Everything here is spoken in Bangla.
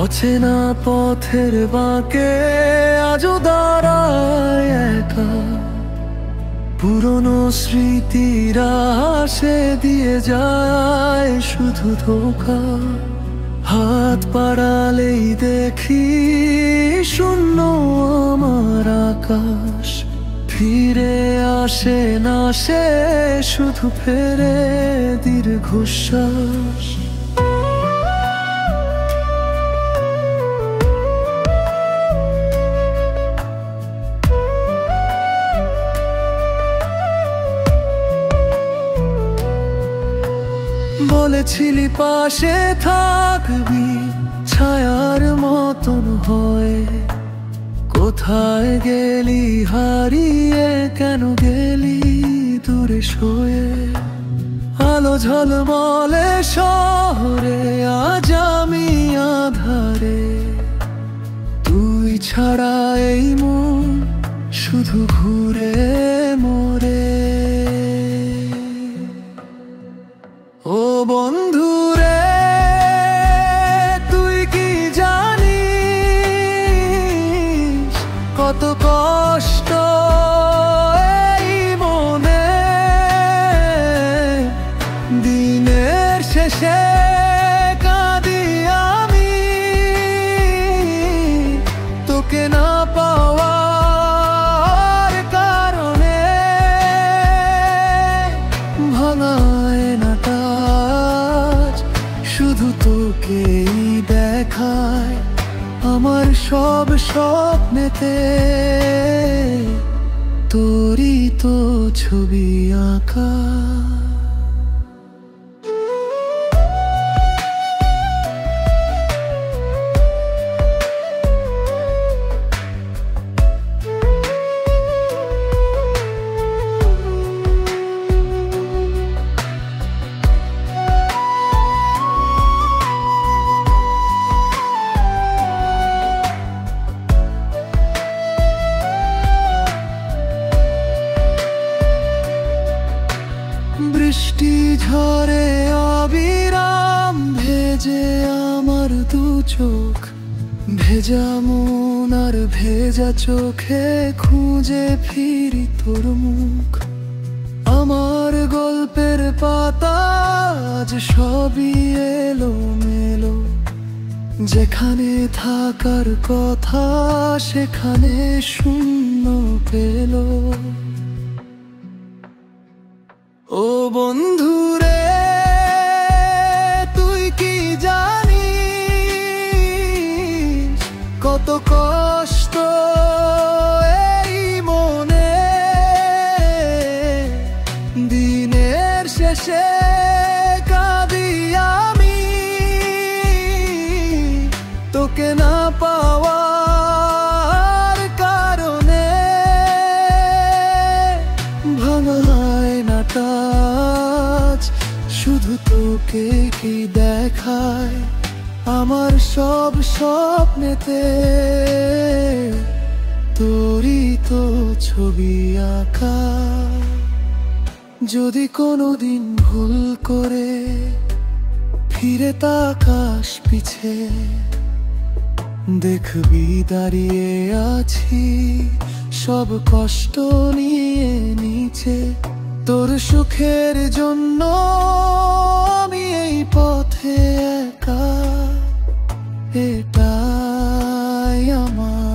অচেনা পথের বাঁকে আজও দাঁড়ায় একা, পুরনো স্মৃতিরা হাসে দিয়ে যায় শুধু ধোঁকা। হাত বাড়ালেই দেখি শূন্য আমার আকাশ, ফিরে আসে না সে, শুধু ফেরে দীর্ঘশ্বাস। বলেছিলি পাশে থাকবি, ছায়ার মতন হয়ে কোথায় গেলি হারিয়ে, কেন গেলি দূরে সয়ে। আলো ঝলমলে শহরে আজ আমি আধারে, তুই ছাড়া এই মন শুধু ঘুরে মরে। ও বন্ধু রে, তুই কি জানিস কত কষ্ট এই মনে, দিনের শেষে কাঁদি আমি তোকে না পাওয়ার কারণে। ভাঙায় না টাচ শুধু তোকেই দেখায় আমার সব স্বপ্নেতে, তোরই তো ছবি আঁকা। বৃষ্টি ঝরে অবিরাম ভেজে আমার দু চোখ, ভেজা মন আর ভেজা চোখে খুঁজে ফিরি তোর মুখ। আমার গল্পের পাতা আজ সবই এলো মেলো, যেখানে থাকার কথা সেখানে শূন্য পেল। ও বন্ধু রে, তুই কি জানিস কত কষ্ট এই মনে, দিনের শেষে কাঁদি আমি তোকে না পাওয়ার কারণে। ভাঙায় না টাচ শুধু তোকে কি দেখায় আমার সব স্বপ্নেতে, তোরই তো ছবি আঁকা। যদি কোনোদিন ভুল করে ফিরে তাকাস পিছে, দেখবি দাঁড়িয়ে আছি সব কষ্ট নিয়ে নিচে। তোর সুখের জন্য আমি এই পথে একা, এটাই আমার।